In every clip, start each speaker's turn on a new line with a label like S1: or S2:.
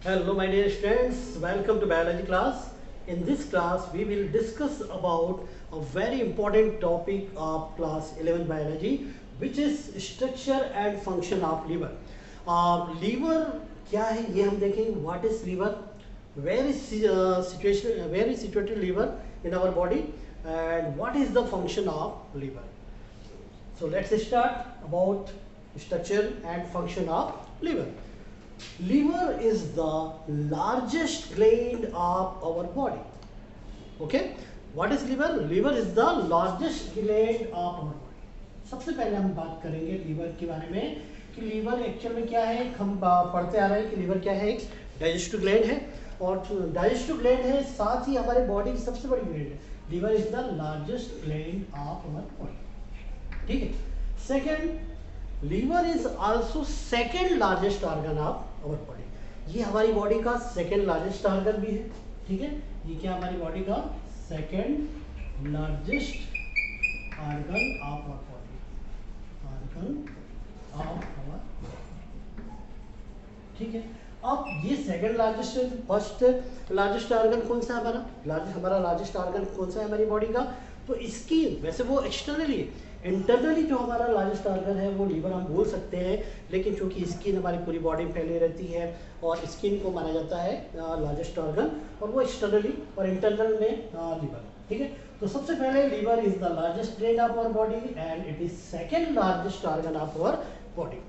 S1: Hello my dear students, welcome to biology class. In this class we will discuss about a very important topic of class 11 biology, which is structure and function of liver. Liver क्या है ये हम देखेंगे. What is liver? Where is situated liver in our body and what is the function of liver? So let's start about structure and function of liver. Liver is the largest gland of our body. Okay, what is liver? Liver is the largest gland of our body. सबसे पहले हम बात करेंगे liver के बारे में कि liver actual में क्या है. हम पढ़ते आ रहे हैं कि लीवर क्या है, एक डाइजेस्टिव ग्लैंड है और डाइजेस्टिव ग्लैंड है, साथ ही हमारे बॉडी की सबसे बड़ी ग्लैंड है. Liver is the largest gland of our body. ठीक है. Second, liver is also second largest organ of our body. ये हमारी बॉडी का सेकेंड लार्जेस्ट ऑर्गन भी है. ठीक है, ये क्या हमारी बॉडी का second largest organ of our body, organ of our. ठीक है. अब ये second largest, first largest organ कौन सा है हमारा लार्जेस्ट ऑर्गन कौन सा है हमारी बॉडी का? तो स्किन. वैसे वो एक्सटर्नली है, इंटरनली जो हमारा लार्जेस्ट ऑर्गन है वो लीवर हम बोल सकते हैं, लेकिन चूंकि स्किन हमारी पूरी बॉडी में फैली रहती है और स्किन को माना जाता है लार्जेस्ट ऑर्गन, और वो एक्सटर्नली और इंटरनल में लीवर. ठीक है. तो सबसे पहले liver is the largest gland of our body and it is second largest organ of our body.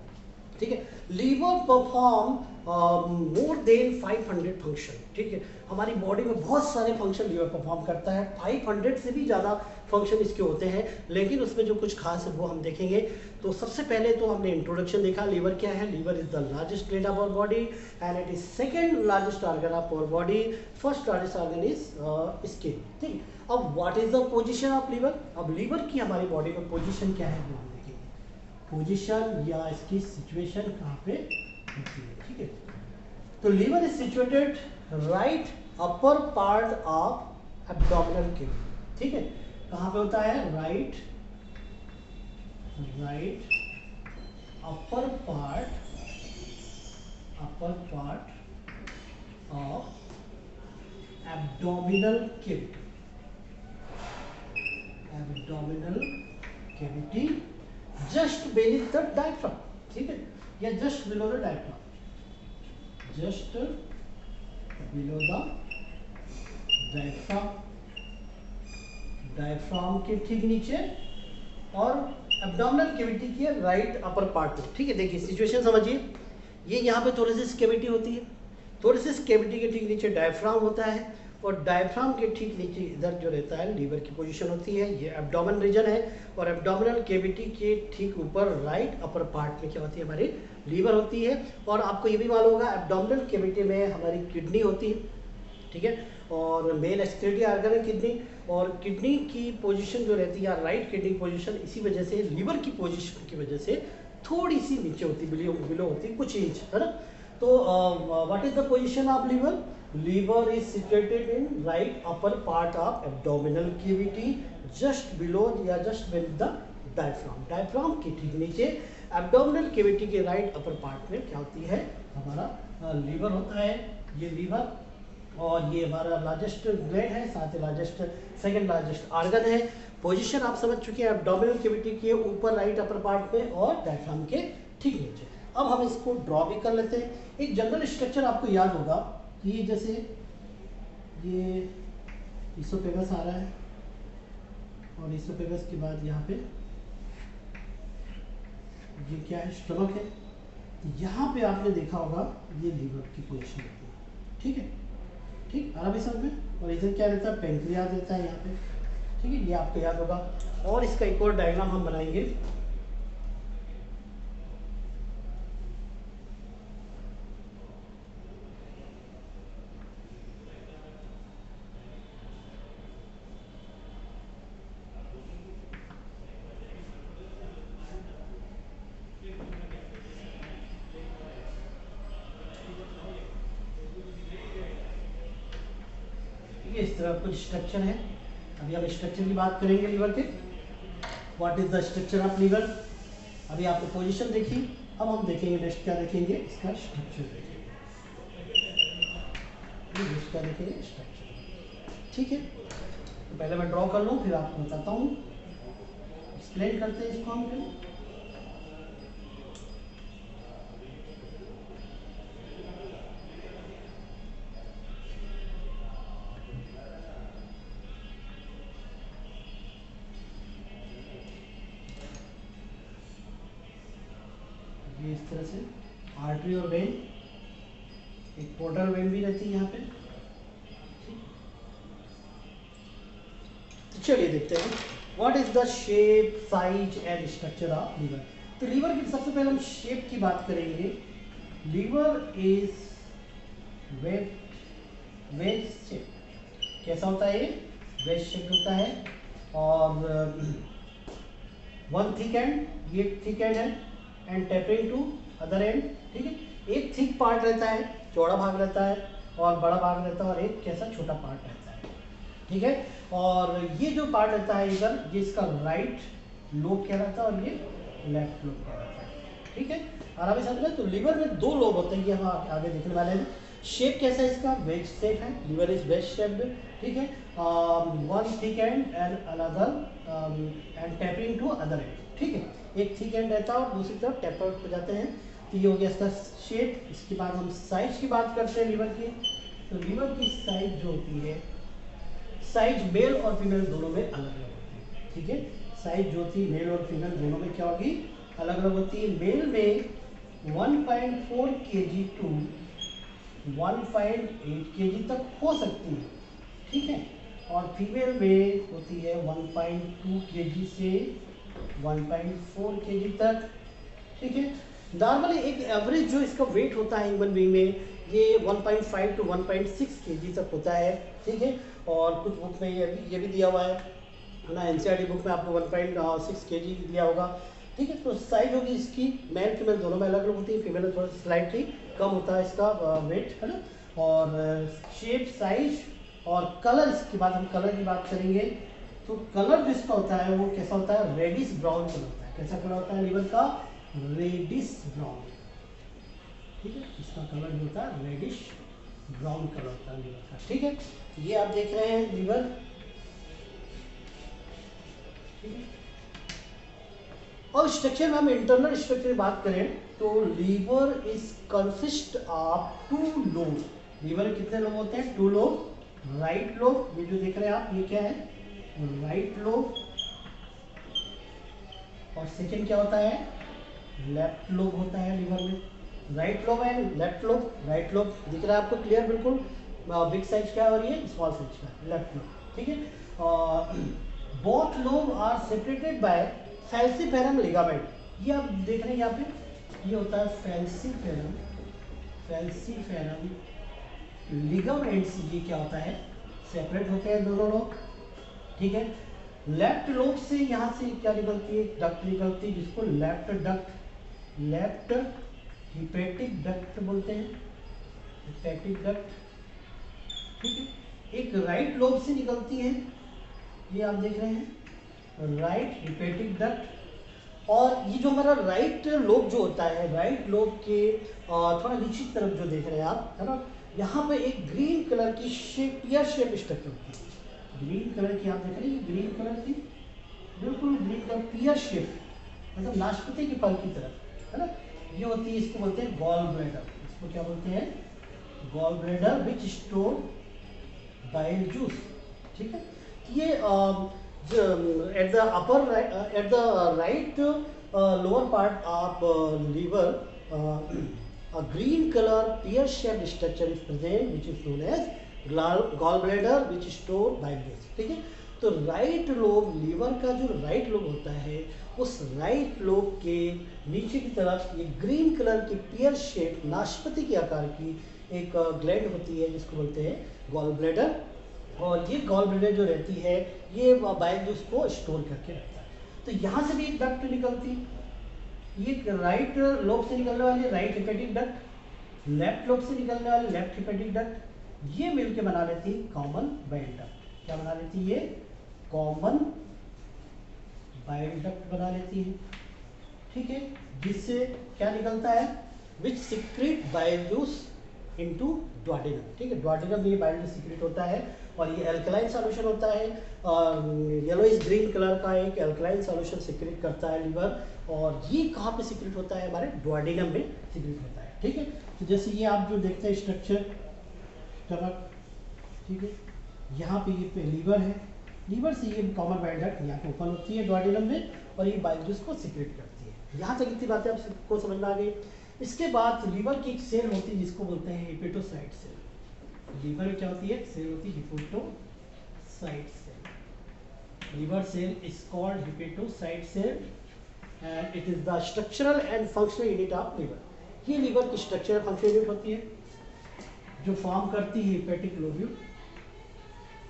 S1: ठीक है. Liver perform more than 500 function. ठीक है. हमारी बॉडी में बहुत सारे फंक्शन लीवर परफॉर्म करता है, 500 से भी ज़्यादा फंक्शन इसके होते हैं, लेकिन उसमें जो कुछ खास है वो हम देखेंगे. तो सबसे पहले तो हमने इंट्रोडक्शन देखा, लीवर क्या है. Liver is the largest gland of our body and it is second largest organ of our body. First largest organ is skin. ठीक. अब what is the position of liver? अब लीवर की हमारी body में position क्या है वो हम देखेंगे. पोजीशन या इसकी सिचुएशन कहाँ पे होती है. ठीक है. तो liver is situated right upper part of abdominal cavity. ठीक है. कहाँ पे होता है? Right upper part of abdominal cavity just beneath the diaphragm. ठीक है, या just below the diaphragm, just below the diaphragm के ठीक नीचे और एब्डोमिनल कैविटी के राइट अपर पार्ट में. ठीक है. देखिए सिचुएशन समझिए. ये यहाँ पे थोरेसिस कैविटी होती है, थोरेसिस कैविटी के ठीक नीचे डायफ्राम होता है और डायफ्राम के ठीक नीचे इधर जो रहता है लीवर की पोजीशन होती है. ये एब्डोमेन रीजन है और एब्डोमिनल कैविटी के ठीक ऊपर राइट अपर पार्ट में क्या होती है? हमारी लीवर होती है. और आपको ये भी मालूम होगा एब्डोमिनल कैविटी में हमारी किडनी होती है. ठीक है. और मेन एक्सक्रीटरी ऑर्गन है किडनी, और किडनी की पोजीशन जो रहती है राइट किडनी पोजीशन इसी वजह से लीवर की पोजीशन की वजह से थोड़ी सी नीचे होती है, बिलो होती है कुछ इंच, है ना. तो what is the position of liver? Liver is situated in right upper part of abdominal cavity just below या जस्ट विद द डायफ्राम के ठीक नीचे एब्डोमिनल कैविटी के राइट अपर पार्ट में क्या होती है? हमारा लीवर होता है. ये लीवर और ये हमारा लार्जेस्ट ग्लैंड है, साथ ही लार्जेस्ट सेकंड लार्जेस्ट ऑर्गन है. पोजीशन आप समझ चुके हैं, एब्डोमिनल कैविटी के ऊपर राइट अपर पार्ट में और डायफ्राम के ठीक नीचे. अब हम इसको ड्रॉ भी कर लेते हैं. एक जनरल स्ट्रक्चर आपको याद होगा कि जैसे ये इसोफेगस आ रहा है और इसोफेगस के बाद यहाँ पे ये क्या है? स्टमक है. यहाँ पे आपने देखा होगा ये लीवर की पोजीशन होती है. ठीक है. ठीक, आ रहा भी समझ में. और इधर क्या रहता है? पेंक्रियाज रहता है यहाँ पे. ठीक है, ये आपको याद होगा. और इसका एक और डायग्राम हम बनाएंगे. इस तरह कुछ स्ट्रक्चर है. अभी हम स्ट्रक्चर की बात करेंगे लीवर के. What is the structure of liver? अभी आपको पोजीशन देखी, अब हम देखेंगे नेक्स्ट क्या देखेंगे? इसका स्ट्रक्चर देखेंगे. इसका देखिए स्ट्रक्चर, ठीक है। तो पहले मैं ड्रॉ कर लूँ फिर आपको बताता हूँ, एक्सप्लेन करते हैं इसको हम फिर। ये इस तरह से आर्टरी और वेन, एक पोर्टल वेन भी रहती है यहाँ पे। तो चलिए देखते हैं what is the shape size and structure of liver. तो लीवर की सबसे पहले हम शेप की बात करेंगे। Liver is wedge shape. कैसा होता है ये? वेज शेप होता है। और वन थिक एंड, ये थिक एंड है, and tapering to other end, ठीक है। एक थिक पार्ट रहता है, चौड़ा भाग रहता है, और बड़ा भाग रहता है, और एक कैसा छोटा पार्ट रहता है, ठीक है। और ये जो पार्ट रहता है इधर, ये इसका राइट लोब कहलाता है और ये लेफ्ट लोब कहलाता है, ठीक है। आराम से समझे। तो लीवर में दो लोब होते हैं, ये हम आगे देखने वाले हैं। शेप कैसा है इसका? वेज शेप है। लीवर इज वेज शेप्ड, ठीक है। One thick end another end tapering to other end, ठीक है। एक थिक एंड रहता है और दूसरी तरफ टेपर हो जाते हैं। तो ये हो गया इसका शेप। इसके बाद हम साइज की बात करते हैं लीवर की। तो लीवर की साइज जो होती है, साइज मेल और फीमेल दोनों में अलग अलग होती है, ठीक है। साइज जो होती है मेल और फीमेल दोनों में क्या होगी? अलग अलग होती है। मेल में 1.4 kg टू 1.8 kg तक हो सकती है, ठीक है। और फीमेल में होती है 1.2 kg से 1.4 kg तक, ठीक है। नॉर्मली एक एवरेज जो इसका वेट होता है ह्यूमन बीइंग में, ये 1.5 टू 1.6 kg तक होता है, ठीक है। और कुछ बुक में ये भी दिया हुआ है ना, एनसीईआरटी बुक में आपको 1.6 kg दिया होगा, ठीक है। तो साइज होगी इसकी, मेल फीमेल दोनों में अलग अलग होती है। फीमेल में थोड़ा स्लाइटली कम होता है इसका वेट, है ना। और शेप, साइज और कलर, इसके बाद हम कलर की बात करेंगे। तो कलर जिसका होता है वो कैसा होता है? रेडिश ब्राउन कलर होता है। कैसा कलर होता है लीवर का? रेडिश ब्राउन, ठीक है। इसका कलर जो होता है रेडिश ब्राउन कलर होता है लीवर का, ठीक है। ये आप देख रहे हैं लीवर, ठीक है। और स्ट्रक्चर में हम इंटरनल स्ट्रक्चर की बात करें तो liver is consist of 2 lobe. Liver में कितने लोब होते हैं? 2 लोब। राइट लोब, ये जो देख रहे हैं आप, ये क्या है? Right lobe. और सेकंड क्या होता है? लेफ्ट लोब होता है लीवर में। Right lobe and left lobe. Right lobe दिख रहा है आपको क्लियर बिल्कुल, बिग साइज का है और ये स्मॉल साइज का है, लेफ्ट लोब, ठीक है। Both lobe are separated by falciform ligament. ये आप देख रहे हैं यहाँ पे, ये होता है फैल्सीफेरम लिगामेंट्स। ये क्या होता है? सेपरेट होते हैं दोनों लोग, ठीक है। लेफ्ट लोब से यहाँ से क्या निकलती है? डक्ट निकलती है, जिसको left duct, left hepatic duct बोलते हैं, हिपेटिक डक्ट, ठीक है। एक राइट लोब से निकलती है, ये आप देख रहे हैं, राइट हिपेटिक डक्ट। और ये जो हमारा राइट लोब जो होता है, राइट लोब के थोड़ा नीचे की तरफ जो देख रहे हैं आप, है ना, यहाँ पे एक ग्रीन कलर की शेप, पियर शेप स्ट्रक्चर होती है। ग्रीन कलर की आप देख रहे हैं, ये ग्रीन कलर की, बिल्कुल ग्रीन कलर, पियर शेप, मतलब नाशपाती के फल की तरफ, है ना। ये होती है, इसको बोलते हैं गॉल ब्लैडर। इसको क्या बोलते हैं? Gall bladder which store bile juice, ठीक है। ये at the upper right, at the right lower part of liver, a green color pear shaped structure is present which is known as gallbladder which store bile juice, ठीक है। तो right lobe, liver का जो right lobe होता है, उस right lobe के नीचे की तरफ ये ग्रीन कलर की पियर शेप, नाशपाती के आकार की एक ग्लैंड होती है, जिसको बोलते हैं गॉल ब्लैडर। और ये गॉल ब्लैडर जो रहती है, ये बाइल जूस को स्टोर करके रखता है। तो यहाँ से भी एक डक्ट निकलती, ये राइट लोब से निकलने वाली right hepatic duct, left lobe से निकलने वाली लेफ्ट हिपेटिक डक्ट, ये मिलके बना लेती कॉमन बाइल डक्ट। क्या बना लेती है? कॉमन बाइल डक्ट बना लेती है, ठीक है। जिससे क्या निकलता है? Which secrete bile juice into duodenum, ठीक है। डुओडेनम में ये बाइल जूस सीक्रेट होता है और ये एल्कलाइन सॉल्यूशन होता है। येलोइश ग्रीन कलर का एक एल्कलाइन सॉल्यूशन सीक्रेट करता है लीवर, और ये कहाँ पे सीक्रेट होता है? हमारे डुओडेनम में सीक्रेट होता है, ठीक है। तो जैसे ये आप जो देखते हैं स्ट्रक्चर स्टमक, ठीक है, यहाँ पे ये लीवर है, लीवर से ये कॉमन बाइल डक्ट यहाँ पे ओपन होती है डुओडेनम में और ये बाइल जूस को सीक्रेट करती है। यहाँ तक इतनी बातें आप सबको समझ में आ गई। इसके बाद लीवर की एक सेल होती है जिसको बोलते हैं हिपेटोसाइट सेल। लीवर में क्या होती है? सेल होती है hepatocyte cell. Liver cell is called hepatocyte cell and it is the structural and functional unit of liver. ये लीवर की स्ट्रक्चरल फंक्शनल यूनिट होती है जो फॉर्म करती है हिपेटिक लोब्यूल।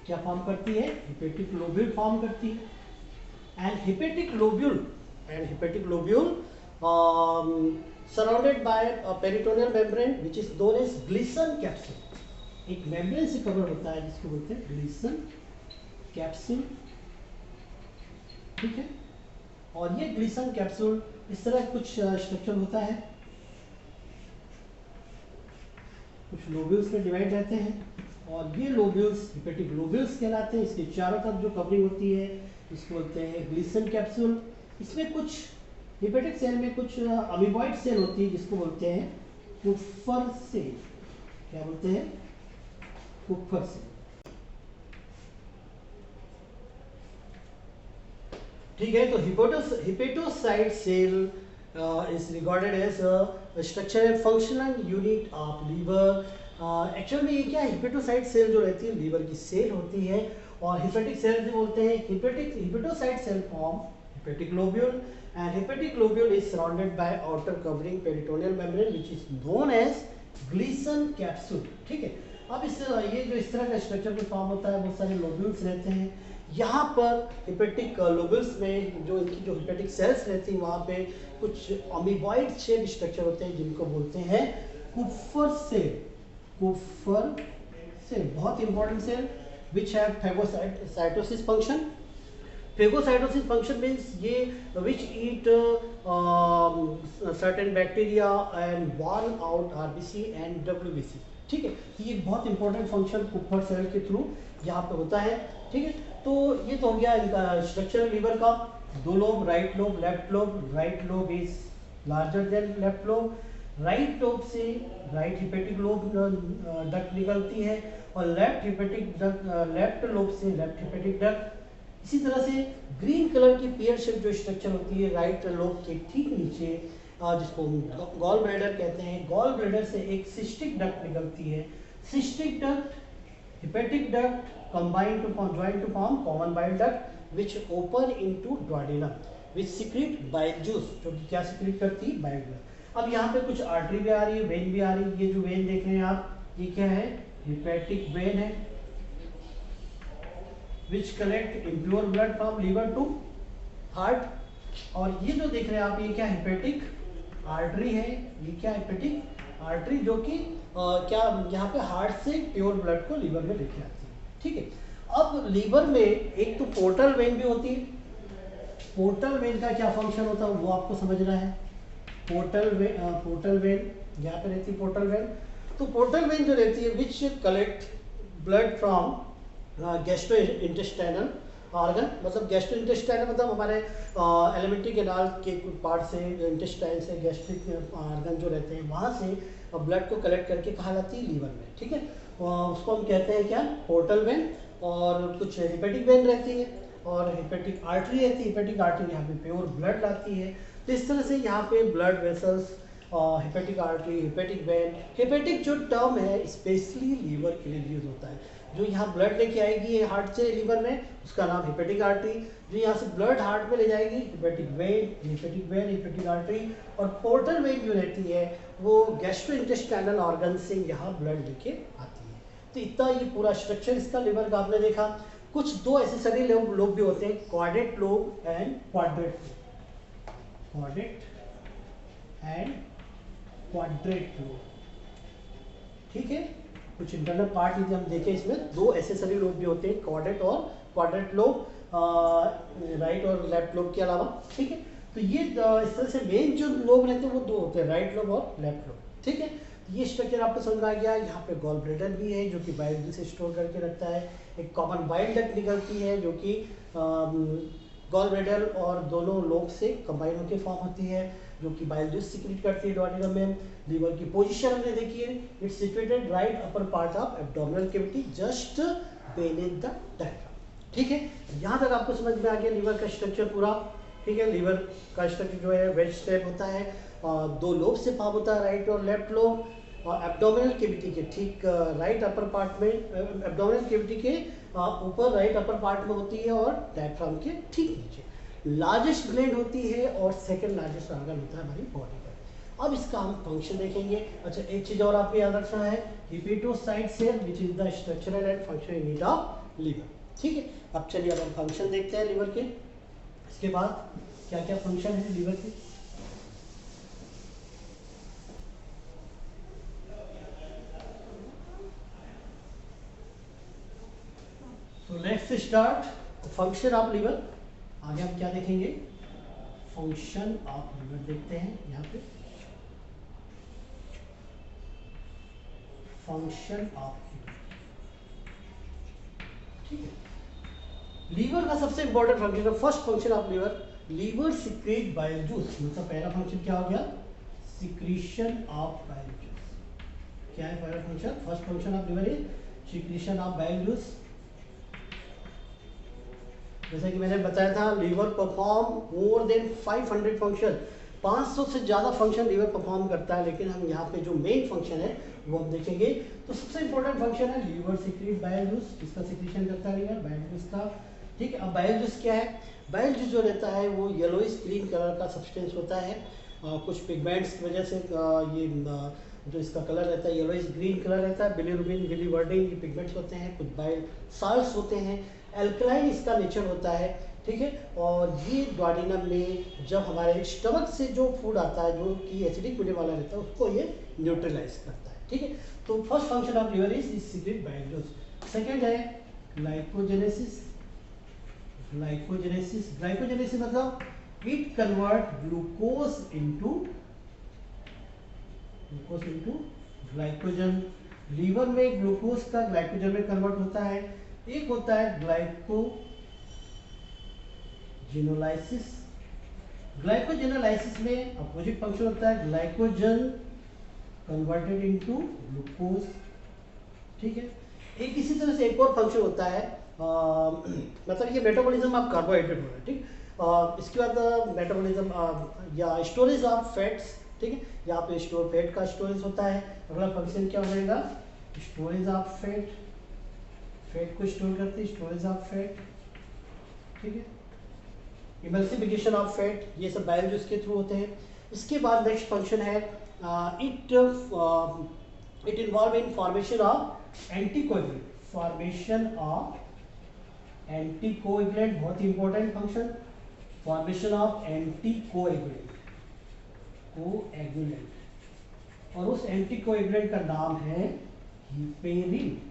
S1: क्या फॉर्म करती है? हिपेटिक लोब्यूल फॉर्म करती है। And hepatic lobule surrounded by a peritoneal membrane which is known as Gleason capsule। एक मेम्ब्रेन से कवर होता है जिसको बोलते हैं Gleason capsule, ठीक है। और ये Gleason capsule इस तरह कुछ स्ट्रक्चर होता है, कुछ लोब्यूल्स में डिवाइड रहते हैं और ये लोब्यूल्स हिपेटिक लोब्यूल्स कहलाते हैं। इसके चारों तरफ जो कवरिंग होती है इसको बोलते हैं Gleason capsule। इसमें कुछ हिपेटिक सेल में कुछ अमीबॉइड सेल होती है जिसको बोलते हैं कुफर सेल। क्या बोलते हैं? कुफर सेल, ठीक है। तो hepatocyte cell is regarded as structure and functional unit of liver. Actual में ये क्या है? हिपेटोसाइट सेल जो रहती है लीवर की सेल होती है और हिपेटिक सेल जो बोलते हैं hepatocyte cell form hepatic lobule and hepatic lobule is surrounded by outer covering peritoneal membrane which is known as Gleason capsule, ठीक है। अब ये जो इस तरह का स्ट्रक्चर में फॉर्म होता है, बहुत सारे लोब्यूल्स रहते हैं। यहाँ पर हिपेटिक लोब्यूल्स में जो इनकी जो हिपेटिक सेल्स रहती हैं वहाँ पे कुछ अमीबॉइड शेप स्ट्रक्चर होते हैं जिनको बोलते हैं कुफर सेल। कुफर सेल बहुत important cell which have phagocytosis function. Phagocytosis function means ये which eat certain bacteria and burn out RBC and WBC, ठीक है। ये बहुत इंपॉर्टेंट फंक्शन कुफर सेल के थ्रू यहाँ पे होता है, ठीक है। तो ये तो हो गया इनका स्ट्रक्चर लीवर का। दो lobe, right lobe, left lobe. Right lobe is larger than left lobe. Right lobe से राइट हिपेटिक लोब डक्ट निकलती है और लेफ्ट लोब से लेफ्ट हिपेटिक डक्ट। इसी तरह से ग्रीन कलर की पेयर शेप जो स्ट्रक्चर होती है राइट लोब के ठीक नीचे, जिसको गॉल ब्लैडर कहते हैं, गॉल ब्लैडर से एक सिस्टिक डक्ट निकलती है। Cystic duct, hepatic duct combine to form join to form common bile duct which open into duodenum which secrete bile juice, जो कि क्या सिक्रीट करती है? Bile juice. अब यहाँ पे कुछ आर्टरी भी आ रही है, वेन भी आ रही है। ये जो वेन देख रहे हैं आप, ये क्या है? हिपेटिक वेन है which collect impure blood from liver to heart। और ये जो देख रहे हैं आप, ये क्या? हिपेटिक आर्टरी है। ये क्या? हिपेटिक आर्टरी, जो कि क्या यहाँ पे हार्ट से प्योर ब्लड को लीवर में लेके आती है, ठीक है। अब लीवर में एक तो पोर्टल वेन भी होती है। पोर्टल वेन का क्या फंक्शन होता है वो आपको समझना है। पोर्टल वेन यहाँ पे रहती है पोर्टल वेन। तो पोर्टल वेन जो रहती है विच collect blood from gastro intestinal organ, मतलब गैस्ट्रो इंटेस्टाइनल मतलब हमारे एलिमेंट्री कैनाल के पार्ट से, इंटेस्टाइन से, गैस्ट्रिक ऑर्गन जो रहते हैं वहाँ से ब्लड को कलेक्ट करके कहाँ लाती है? लीवर में, ठीक है। उसको हम कहते हैं क्या? Portal vein. और कुछ हिपेटिक वेन रहती है और हिपेटिक आर्टरी रहती है। हिपेटिक आर्टरी यहाँ पे प्योर ब्लड लाती है। तो इस तरह से यहाँ पे blood vessels, hepatic artery, hepatic when. Hepatic जो टर्म है स्पेशली लीवर के लिए यूज होता है। जो यहाँ ब्लड लेके आएगी हार्ट से लीवर में उसका नाम हिपेटिक आर्टरी, जो यहाँ से ब्लड हार्ट में ले जाएगी हिपेटिक वेन, हिपेटिक आर्टरी। और पोर्टल वेन जो रहती है वो गैस्ट्रो इंटेस्टाइनल ऑर्गन से यहाँ ब्लड लेके आती है। तो इतना ये पूरा स्ट्रक्चर इसका लीवर का आपने देखा। कुछ दो एसेसरी लोब भी होते हैं, quadrate lobe and quadrate lobe, ठीक है। कुछ इंटरनल पार्ट यदि हम देखें इसमें दो एसेसरी लोब भी होते हैं, क्वाड्रेट और क्वाड्रेट लोब, राइट और लेफ्ट लोब के अलावा, ठीक है। तो ये इस तरह से मेन जो लोब रहते हैं वो दो होते हैं, राइट लोब और लेफ्ट लोब, ठीक है। ये स्ट्रक्चर आपको समझ में आ गया। यहाँ पे गॉल ब्लैडर भी है जो कि बाइल से स्टोर करके रखता है। एक कॉमन बाइल डक्ट निकलती है जो कि गॉल ब्लैडर और दोनों लोब से कंबाइन होकर फॉर्म होती है, जो कि बाइल जूस सीक्रेट करती है डुओडेनम में। लीवर की पोजीशन हमने देखी है, it's situated right upper part of abdominal cavity just beneath the diaphragm. ठीक है, यहाँ तक आपको समझ में आ गया लीवर का स्ट्रक्चर पूरा। ठीक है, लीवर का स्ट्रक्चर जो है वेज शेप होता है, दो लोब से फॉर्म होता है, राइट और लेफ्ट लोब, और एब्डोमिनल कैविटी के ठीक राइट अपर पार्ट में, एब्डोमिनल कैविटी के ऊपर राइट अपर पार्ट में होती है और डायफ्राम के ठीक नीचे लार्जेस्ट ग्लैंड होती है और सेकंड लार्जेस्ट ऑर्गन होता है हमारी बॉडी का। अब इसका हम फंक्शन देखेंगे। अच्छा, एक चीज और आपको याद रखना है, hepatocyte cell which is the structural and functional unit of liver. ठीक है, अब चलिए अब हम फंक्शन देखते हैं लीवर के। इसके बाद क्या क्या फंक्शन है लीवर के। तो let's start function of liver. आगे हम क्या देखेंगे, फंक्शन ऑफ लीवर देखते हैं। यहाँ पे फंक्शन ऑफ लीवर, ठीक है। लीवर का सबसे इंपॉर्टेंट फंक्शन है, first function of liver, liver secrete bile juice. मतलब पहला फंक्शन क्या हो गया, सिक्रीशन ऑफ बाइल जूस। क्या है पहला function, first function of liver is secretion of bile juice. जैसे कि मैंने बताया था, liver perform more than 500 function, 500 से ज़्यादा फंक्शन लीवर परफॉर्म करता है। लेकिन हम यहाँ पे जो मेन फंक्शन है वो हम देखेंगे। तो सबसे इंपॉर्टेंट फंक्शन है लीवर सिक्रीट बाइल जूस, इसका सिक्रीशन करता है लीवर बाइल जूस का। ठीक है, अब बाइल जूस क्या है, बाइल जूस जो रहता है वो येलोइश ग्रीन कलर का सब्सटेंस होता है। कुछ पिगमेंट्स की वजह से ये जो इसका कलर रहता है येलोइश ग्रीन कलर रहता है। बिलीरुबिन, बिलीवर्डिन, ये पिगमेंट्स होते हैं। कुछ बाइल साल्ट्स होते हैं, एल्कलाइन इसका नेचर होता है। ठीक है, और ये डुओडेनम में जब हमारे स्टमक से जो फूड आता है जो कि एसिडिक होने वाला रहता है उसको ये न्यूट्रलाइज करता है। ठीक है, तो first function of liver is secrete bile juice. Second है ग्लाइकोजेनेसिस। ग्लाइकोजेनेसिस, ग्लाइकोजेनेसिस मतलब it convert glucose into glycogen. Liver में ग्लूकोज का ग्लाइकोजन में कन्वर्ट होता है। एक होता है ग्लाइकोजेनोलाइसिस। ग्लाइकोजेनोलाइसिस में अपोजिट फंक्शन होता है, ग्लाइकोजन कन्वर्टेड इनटू ग्लूकोज। ठीक है, एक इसी तरह से एक और फंक्शन होता है, मतलब ये मेटाबॉलिज्म ऑफ कार्बोहाइड्रेट हो रहा है। ठीक, इसके बाद मेटाबॉलिज्म या स्टोरेज ऑफ फैट्स। ठीक है, यहाँ पे स्टोर फैट का स्टोरेज होता है। अगला फंक्शन क्या हो जाएगा, स्टोरेज ऑफ फैट, फैट को स्टोर करते हैं, स्टोरेज ऑफ फैट। ठीक है, इमल्सिफिकेशन ऑफ फैट, ये सब बाइल जूस के थ्रू होते हैं। इसके बाद नेक्स्ट फंक्शन है it involve in formation of anticoagulant. Formation of anticoagulant बहुत ही important function, formation of anticoagulant, coagulant, और उस एंटीकोएगुलेंट का नाम है हिपेरिन।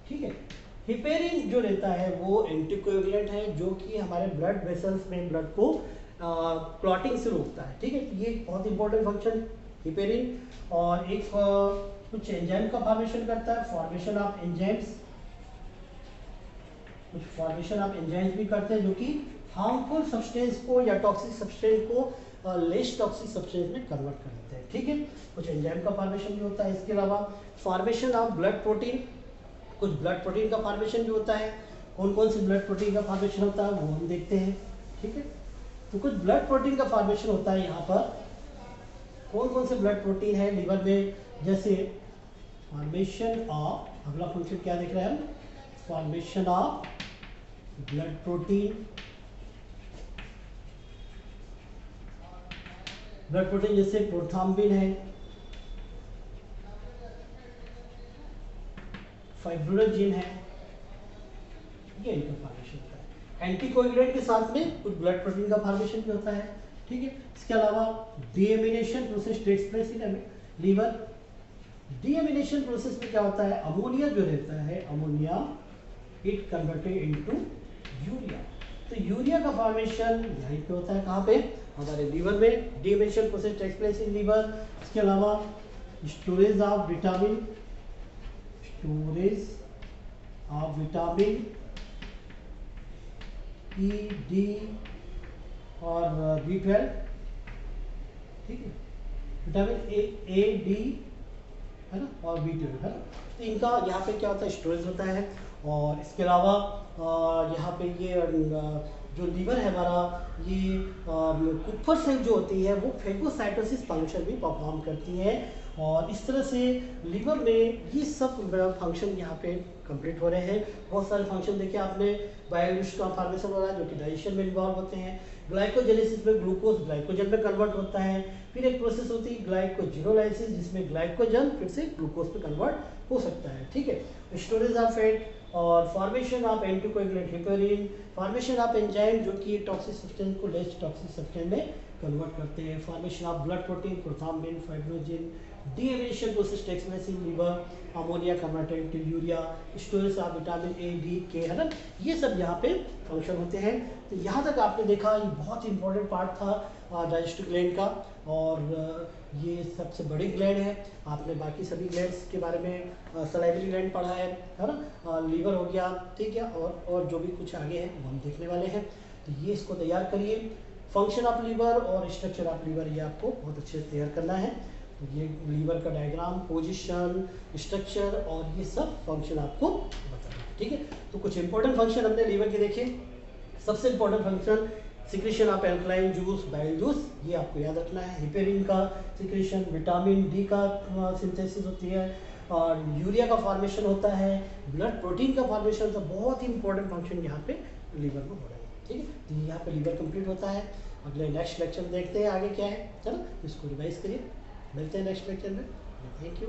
S1: ठीक है, हिपेरिन जो रहता है वो एंटीकोएगुलेंट है जो कि हमारे ब्लड वेसल्स में ब्लड को क्लॉटिंग से रोकता है। ठीक है, ये बहुत इंपॉर्टेंट फंक्शन हिपेरिन। और एक कुछ एंजाइम का फॉर्मेशन करता है, फॉर्मेशन ऑफ एंजाइम्स, कुछ फॉर्मेशन ऑफ एंजाइम्स भी करते हैं जो कि हार्मफुल सब्सटेंस को या टॉक्सिक सब्सटेंस को लेस टॉक्सिक सब्सटेंस में कन्वर्ट कर देते हैं। ठीक है, कुछ एंजाइम का फॉर्मेशन भी होता है। इसके अलावा फॉर्मेशन ऑफ ब्लड प्रोटीन, कुछ ब्लड प्रोटीन का फॉर्मेशन भी होता है। कौन कौन से ब्लड प्रोटीन का फॉर्मेशन होता है वो हम देखते हैं। ठीक है, तो कुछ ब्लड प्रोटीन का फॉर्मेशन होता है। यहाँ पर कौन कौन से ब्लड प्रोटीन है लीवर में, जैसे फॉर्मेशन ऑफ, अगला फंक्शन क्या देख रहे हैं हम, formation of blood protein. Blood protein जैसे प्रोथ्राम्बिन है, फाइब्रोनोजिन है, ये इनका फॉर्मेशन होता है। एंटीकोएगुलेंट के साथ में कुछ ब्लड प्रोटीन का फॉर्मेशन भी होता है। ठीक है, इसके अलावा deamination process takes place in liver. Deamination process में क्या होता है, अमोनिया जो रहता है, ammonia it converted into urea. तो यूरिया का फॉर्मेशन यहीं पे होता है, कहाँ पे, हमारे लीवर में। Deamination process takes place in liver. इसके अलावा storage of vitamin, storage of vitamin E, D और B12, ठीक है, विटामिन ए, डी है ना, और B12 है ना। तो इनका यहाँ पे क्या होता है, स्टोरेज होता है। और इसके अलावा यहाँ पे ये जो लीवर है हमारा, ये कुप्फर सेल जो होती है वो फेगोसाइटोसिस फंक्शन भी परफॉर्म करती है। और इस तरह से लीवर में ये सब फंक्शन यहाँ पे कंप्लीट हो रहे हैं। बहुत सारे फंक्शन देखिए आपने, बायोलिस्ट का फॉर्मेशन हो रहा है जो कि डाइजेशन में इन्वॉल्व होते हैं। ग्लाइकोजेनेसिस में ग्लूकोज ग्लाइकोजन में कन्वर्ट होता है। फिर एक प्रोसेस होती है ग्लाइकोजिनोलाइसिस, जिसमें ग्लाइकोजन फिर से ग्लूकोज पे कन्वर्ट हो सकता है, ठीक है। स्टोरेज ऑफ फैट और formation of anticoagulant heparin, formation of enzyme जो कि टॉक्सिक सब्सटेंस को लेस टॉक्सिक सब्सटेंस में कन्वर्ट करते हैं, formation of blood protein, prothrombin, fibrinogen, deamination process takes place in liver, ammonia converted to urea, storage of vitamin A, D, K, है ना, ये सब यहाँ पे फंक्शन होते हैं। तो यहाँ तक आपने देखा, ये बहुत इंपॉर्टेंट पार्ट था डाइजेस्टिव ग्लैंड का, और ये सबसे बड़ी ग्लैंड है। आपने बाकी सभी ग्लैंड्स के बारे में सलाइवरी ग्लैंड पढ़ा है ना, लीवर हो गया, ठीक है, और जो भी कुछ आगे है वो हम देखने वाले हैं। तो ये इसको तैयार करिए, फंक्शन ऑफ लीवर और स्ट्रक्चर ऑफ लीवर, ये आपको बहुत अच्छे से तैयार करना है। तो ये लीवर का डायग्राम, पोजीशन, स्ट्रक्चर और ये सब फंक्शन आपको बताना है, ठीक है। तो कुछ इंपॉर्टेंट फंक्शन हमने लीवर के देखे। सबसे important function secretion of alkaline juice, bile juice, ये आपको याद रखना है। हिपेरिन का सिक्रेशन, विटामिन डी का सिंथेसिस होती है, और यूरिया का फॉर्मेशन होता है, ब्लड प्रोटीन का फॉर्मेशन, तो बहुत ही इंपॉर्टेंट फंक्शन यहाँ पे लीवर में हो रहा है, ठीक है। तो यहाँ पे लीवर कंप्लीट होता है। अगले नेक्स्ट लेक्चर देखते हैं आगे क्या है, चलो इसको रिवाइज करिए। मिलते हैं नेक्स्ट लेक्चर में। Thank you.